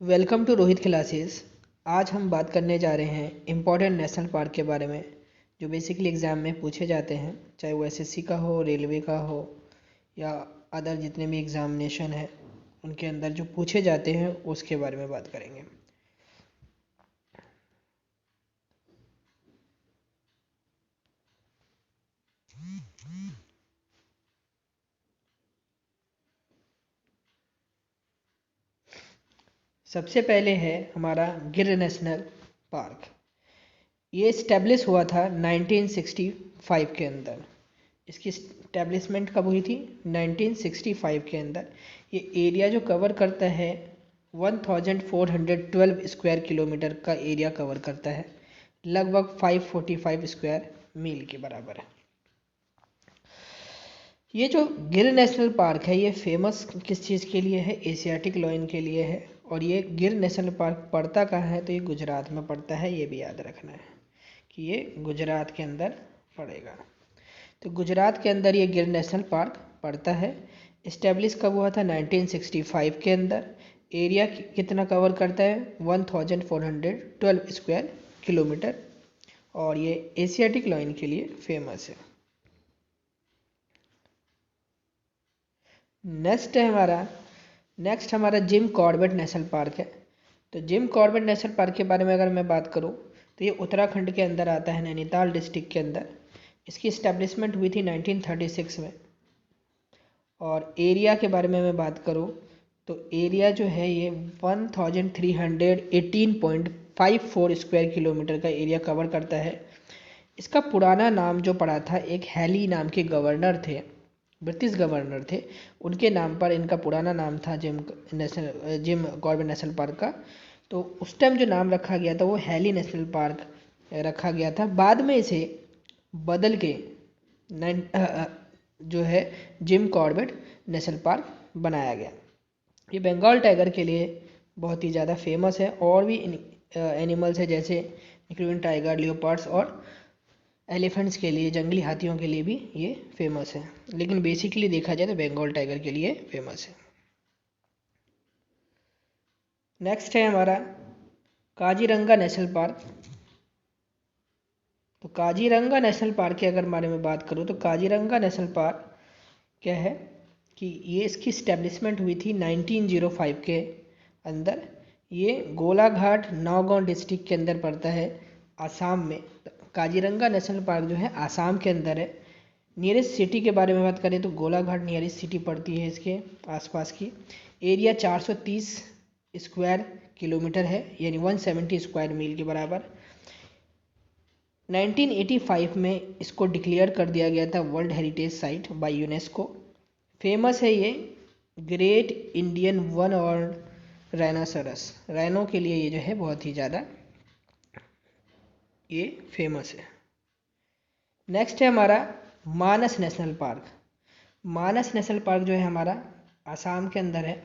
Welcome to Rohit classes. आज हम बात करने जा रहे हैं इम्पोर्टेंट नेशनल पार्क के बारे में जो बेसिकली एग्ज़ाम में पूछे जाते हैं, चाहे वो एसएससी का हो, रेलवे का हो या अदर जितने भी एग्ज़ामिनेशन है उनके अंदर जो पूछे जाते हैं उसके बारे में बात करेंगे। सबसे पहले है हमारा गिर नेशनल पार्क। ये इस्टेब्लिश हुआ था 1965 के अंदर। इसकी इस्टेब्लिशमेंट कब हुई थी? 1965 के अंदर। ये एरिया जो कवर करता है 1412 स्क्वायर किलोमीटर का एरिया कवर करता है, लगभग 545 स्क्वायर मील के बराबर है। ये जो गिर नेशनल पार्क है ये फेमस किस चीज़ के लिए है? एशियाटिक लायन के लिए है। और ये गिर नेशनल पार्क पड़ता कहाँ है? तो ये गुजरात में पड़ता है, ये भी याद रखना है कि ये गुजरात के अंदर पड़ेगा। तो गुजरात के अंदर ये गिर नेशनल पार्क पड़ता है। इस्टेब्लिश कब हुआ था? 1965 के अंदर। एरिया कितना कवर करता है? 1412 स्क्वायर किलोमीटर। और ये एशियाटिक लाइन के लिए फेमस है। नेक्स्ट हमारा जिम कॉर्बेट नेशनल पार्क है। तो जिम कॉर्बेट नेशनल पार्क के बारे में अगर मैं बात करूं तो ये उत्तराखंड के अंदर आता है, नैनीताल डिस्ट्रिक्ट के अंदर। इसकी इस्टेब्लिशमेंट हुई थी 1936 में। और एरिया के बारे में मैं बात करूं तो एरिया जो है ये 1318.54 स्क्वायर किलोमीटर का एरिया कवर करता है। इसका पुराना नाम जो पड़ा था, एक हैली नाम के गवर्नर थे, ब्रिटिश गवर्नर थे, उनके नाम पर इनका पुराना नाम था जिम कॉर्बेट नेशनल पार्क का। तो उस टाइम जो नाम रखा गया था वो हैली नेशनल पार्क रखा गया था। बाद में इसे बदल के जो है जिम कॉर्बेट नेशनल पार्क बनाया गया। ये बंगाल टाइगर के लिए बहुत ही ज़्यादा फेमस है। और भी एनिमल्स है जैसे इंक्लूडिंग टाइगर, लियोपार्ड्स और एलिफेंट्स के लिए, जंगली हाथियों के लिए भी ये फेमस है। लेकिन बेसिकली देखा जाए तो बंगाल टाइगर के लिए फेमस है। नेक्स्ट है हमारा काजीरंगा नेशनल पार्क। तो काजीरंगा नेशनल पार्क के अगर बारे में बात करूँ तो काजीरंगा नेशनल पार्क क्या है कि ये इसकी इस्टेब्लिशमेंट हुई थी 1905 के अंदर। ये गोलाघाट नौगांव डिस्ट्रिक्ट के अंदर पड़ता है, आसाम में। काजीरंगा नेशनल पार्क जो है आसाम के अंदर है। नियरेस्ट सिटी के बारे में बात करें तो गोलाघाट नियरेस्ट सिटी पड़ती है इसके आसपास की। एरिया 430 स्क्वायर किलोमीटर है, यानी 170 स्क्वायर मील के बराबर। 1985 में इसको डिक्लेयर कर दिया गया था world heritage site by UNESCO. Famous है ये ग्रेट इंडियन वन और राइनोसरस, राइनो के लिए ये जो है बहुत ही ज़्यादा ये फेमस है। नेक्स्ट है हमारा मानस नेशनल पार्क। मानस नेशनल पार्क जो है हमारा आसाम के अंदर है।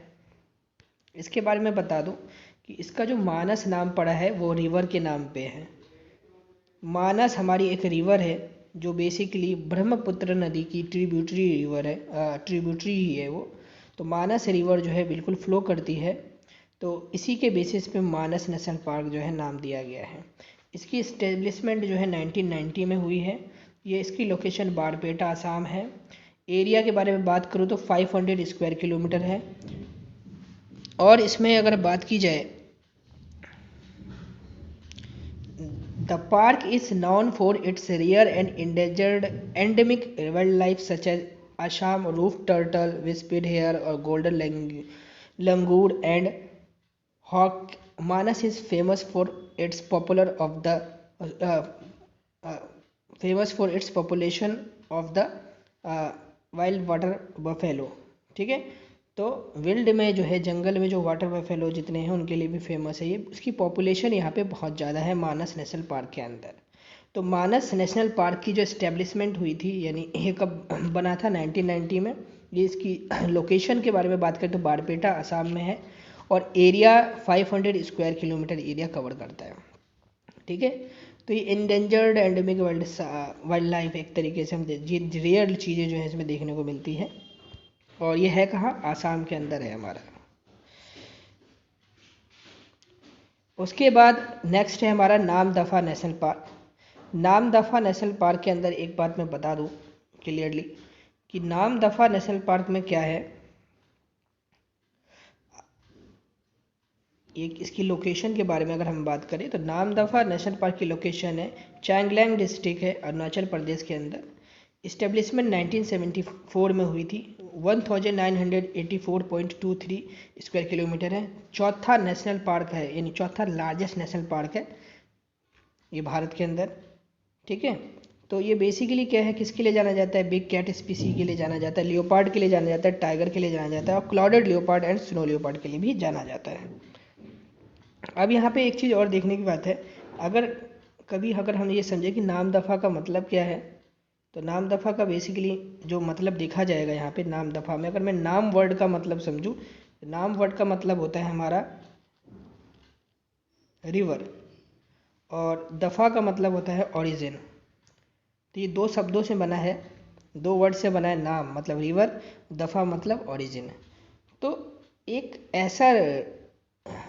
इसके बारे में बता दूं कि इसका जो मानस नाम पड़ा है वो रिवर के नाम पे है। मानस हमारी एक रिवर है जो बेसिकली ब्रह्मपुत्र नदी की ट्रिब्यूटरी रिवर है, ट्रिब्यूटरी ही है वो। तो मानस रिवर जो है बिल्कुल फ्लो करती है, तो इसी के बेसिस पे मानस नेशनल पार्क जो है नाम दिया गया है। इसकी इस्टेब्लिशमेंट जो है 1990 में हुई है। ये इसकी लोकेशन बारपेटा आसाम है। एरिया के बारे में बात करूँ तो 500 स्क्वायर किलोमीटर है। और इसमें अगर बात की जाए, the park is known for its rare and endangered endemic wildlife such as Assam roof turtle, wisped hare और golden langur and hawk. Manas is famous for its uh, uh, population of the wild water buffalo. ठीक है, तो wild में जो है, जंगल में जो water buffalo जितने हैं उनके लिए भी फेमस है ये। उसकी पॉपुलेशन यहाँ पे बहुत ज़्यादा है मानस नेशनल पार्क के अंदर। तो मानस नेशनल पार्क की जो इस्टेब्लिशमेंट हुई थी, यानी ये कब बना था? 1990 में। ये इसकी लोकेशन के बारे में बात करें तो बारपेटा आसाम में है। और area 500 square kilometre area cover करता है। ठीक है, तो ये इंडेंजर्ड एंडेमिक वाइल्ड लाइफ एक तरीके से हम रेयर चीज़ें जो है इसमें देखने को मिलती है। और ये है कहाँ? आसाम के अंदर है हमारा। उसके बाद नेक्स्ट है हमारा Namdapha national park. Namdapha national park के अंदर एक बात मैं बता दूं क्लियरली कि नामदफा नेशनल पार्क में क्या है, एक इसकी लोकेशन के बारे में अगर हम बात करें तो नामदफा नेशनल पार्क की लोकेशन है चांगलांग डिस्ट्रिक्ट है अरुणाचल प्रदेश के अंदर। इस्टेब्लिशमेंट 1974 में हुई थी। 1984.23 स्क्वायर किलोमीटर है। चौथा नेशनल पार्क है, यानी चौथा लार्जेस्ट नेशनल पार्क है ये भारत के अंदर। ठीक है, तो ये बेसिकली क्या है, किसके लिए जाना जाता है, बिग कैट स्पीसी के लिए जाना जाता है, लियोपार्ड के लिए जाना जाता है, टाइगर के लिए जाना जाता है और clouded leopard and snow leopard के लिए भी जाना जाता है। अब यहाँ पे एक चीज़ और देखने की बात है, अगर हम ये समझे कि नाम दफ़ा का मतलब क्या है, तो नाम दफ़ा का बेसिकली जो मतलब देखा जाएगा यहाँ पे नाम दफ़ा में, अगर मैं नाम वर्ड का मतलब समझूँ, नाम वर्ड का मतलब होता है हमारा रिवर और दफ़ा का मतलब होता है ओरिजिन। तो ये दो शब्दों से बना है, दो वर्ड से बना है, नाम मतलब रिवर, दफ़ा मतलब ओरिजिन। तो एक ऐसा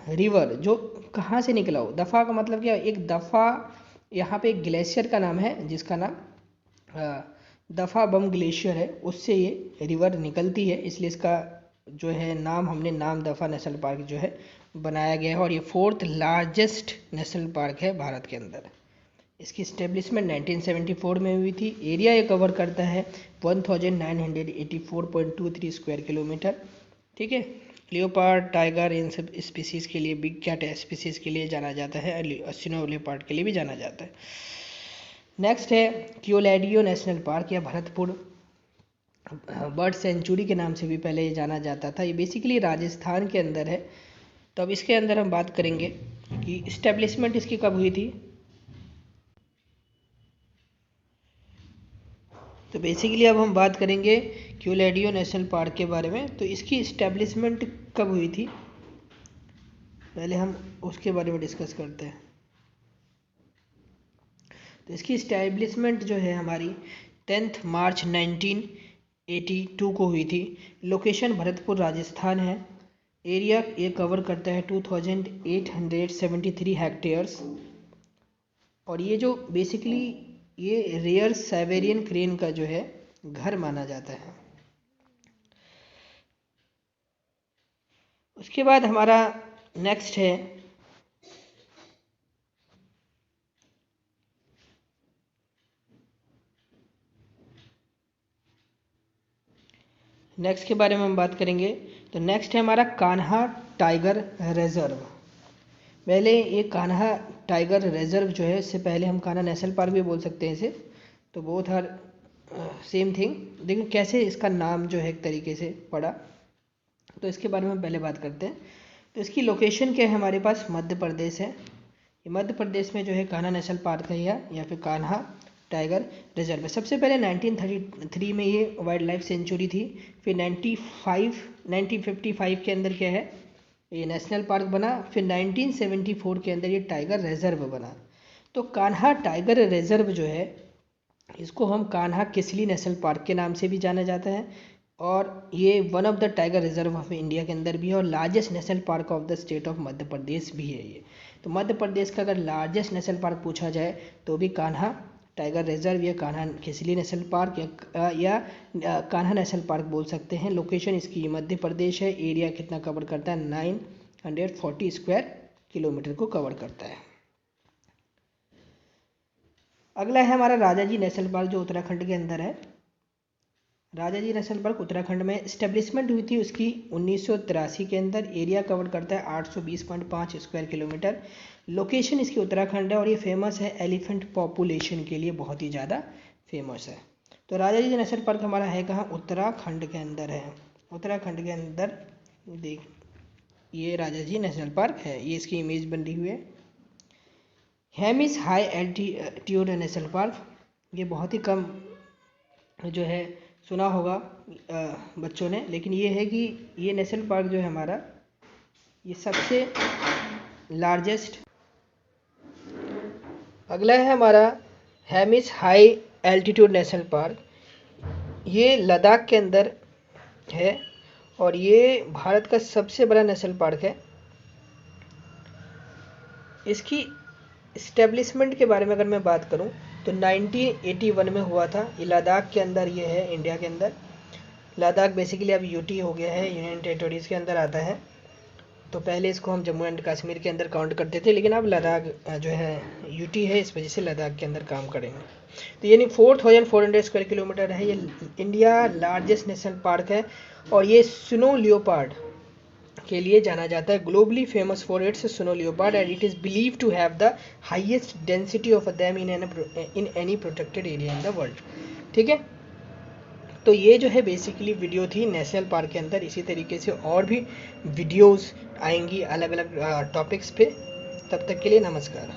रिवर जो कहाँ से निकला हो, दफ़ा का मतलब क्या, एक दफ़ा यहाँ पे एक ग्लेशियर का नाम है जिसका नाम दफ़ा बम ग्लेशियर है, उससे ये रिवर निकलती है, इसलिए इसका जो है नाम हमने नाम दफ़ा नेशनल पार्क जो है बनाया गया है। और ये 4th लार्जेस्ट नेशनल पार्क है भारत के अंदर। इसकी इस्टेब्लिशमेंट 1974 में हुई थी। एरिया ये कवर करता है 1984.23 स्क्वायर किलोमीटर। ठीक है, लियोपार्ड, टाइगर, इन सब स्पीसीज़ के लिए, बिग कैट स्पीसीज़ के लिए जाना जाता है, स्नो लियोपार्ड के लिए भी जाना जाता है। नेक्स्ट है क्योलैडियो नेशनल पार्क या भरतपुर बर्ड सेंचुरी के नाम से भी पहले ये जाना जाता था। ये बेसिकली राजस्थान के अंदर है। तो अब इसके अंदर हम बात करेंगे कि इस्टेब्लिशमेंट इसकी कब हुई थी। तो बेसिकली अब हम बात करेंगे क्योलैडियो नेशनल पार्क के बारे में। तो इसकी इस्टेब्लिशमेंट कब हुई थी, पहले हम उसके बारे में डिस्कस करते हैं। तो इसकी इस्टेब्लिशमेंट जो है हमारी 10 मार्च 1982 को हुई थी। लोकेशन भरतपुर राजस्थान है। एरिया ये कवर करता है 2873 हेक्टेयर्स। और ये जो बेसिकली ये रेयर साइबेरियन क्रेन का जो है घर माना जाता है। उसके बाद हमारा नेक्स्ट है नेक्स्ट के बारे में हम बात करेंगे। तो नेक्स्ट है हमारा कान्हा टाइगर रिजर्व। पहले ये कान्हा टाइगर रिजर्व जो है, इससे पहले हम कान्हा नेशनल पार्क भी बोल सकते हैं इसे, तो बोथ आर सेम थिंग। देखिए कैसे इसका नाम जो है एक तरीके से पड़ा, तो इसके बारे में पहले बात करते हैं। तो इसकी लोकेशन क्या है, हमारे पास मध्य प्रदेश है। ये मध्य प्रदेश में जो है कान्हा नेशनल पार्क है या फिर कान्हा टाइगर रिजर्व है। सबसे पहले 1933 में ये वाइल्ड लाइफ सेंचुरी थी। फिर 1955 के अंदर क्या है, ये नेशनल पार्क बना। फिर 1974 के अंदर ये टाइगर रिजर्व बना। तो कान्हा टाइगर रिजर्व जो है, इसको हम कान्हा किसली नेशनल पार्क के नाम से भी जाना जाता है। और ये one of the tiger reserve of India के अंदर भी है और largest national park of the state of Madhya Pradesh भी है ये। तो मध्य प्रदेश का अगर लार्जेस्ट नेशनल पार्क पूछा जाए तो भी कान्हा टाइगर रिजर्व या कान्हा खिसली नेशनल पार्क या कान्हा नेशनल पार्क बोल सकते हैं। लोकेशन इसकी मध्य प्रदेश है। एरिया कितना कवर करता है, 940 स्क्वायर किलोमीटर को कवर करता है। अगला है हमारा राजाजी नेशनल पार्क जो उत्तराखंड के अंदर है। राजाजी नेशनल पार्क उत्तराखंड में इस्टेब्लिशमेंट हुई थी उसकी 1983 के अंदर। एरिया कवर करता है 820.5 स्क्वायर किलोमीटर। लोकेशन इसकी उत्तराखंड है और ये फेमस है एलिफेंट पॉपुलेशन के लिए, बहुत ही ज़्यादा फेमस है। तो राजाजी नेशनल पार्क हमारा है कहाँ, उत्तराखंड के अंदर है। उत्तराखंड के अंदर देख ये राजाजी नेशनल पार्क है, ये इसकी इमेज बन रही हुई है। Hemis high altitude national park, ये बहुत ही कम जो है सुना होगा बच्चों ने, लेकिन ये है कि ये नेशनल पार्क जो है हमारा, ये सबसे लार्जेस्ट। अगला है हमारा Hemis high altitude national park. ये लद्दाख के अंदर है और ये भारत का सबसे बड़ा नेशनल पार्क है। इसकी इस्टेब्लिशमेंट के बारे में अगर मैं बात करूं तो 1981 में हुआ था। ये लद्दाख के अंदर ये है, इंडिया के अंदर। लद्दाख बेसिकली अब यूटी हो गया है, यूनियन टेरिटोरीज के अंदर आता है। तो पहले इसको हम जम्मू एंड कश्मीर के अंदर काउंट करते थे, लेकिन अब लद्दाख जो है यूटी है, इस वजह से लद्दाख के अंदर काम करेंगे। तो यानी 4400 स्क्वायर किलोमीटर है। ये इंडिया लार्जेस्ट नेशनल पार्क है और ये स्नो लियोपार्ड के लिए जाना जाता है, globally famous for its snow leopard, and it is believe to have the highest density of them in any protected area in the world. ठीक है, तो ये जो है बेसिकली वीडियो थी नेशनल पार्क के अंदर। इसी तरीके से और भी वीडियोस आएंगी अलग अलग टॉपिक्स पे। तब तक के लिए नमस्कार।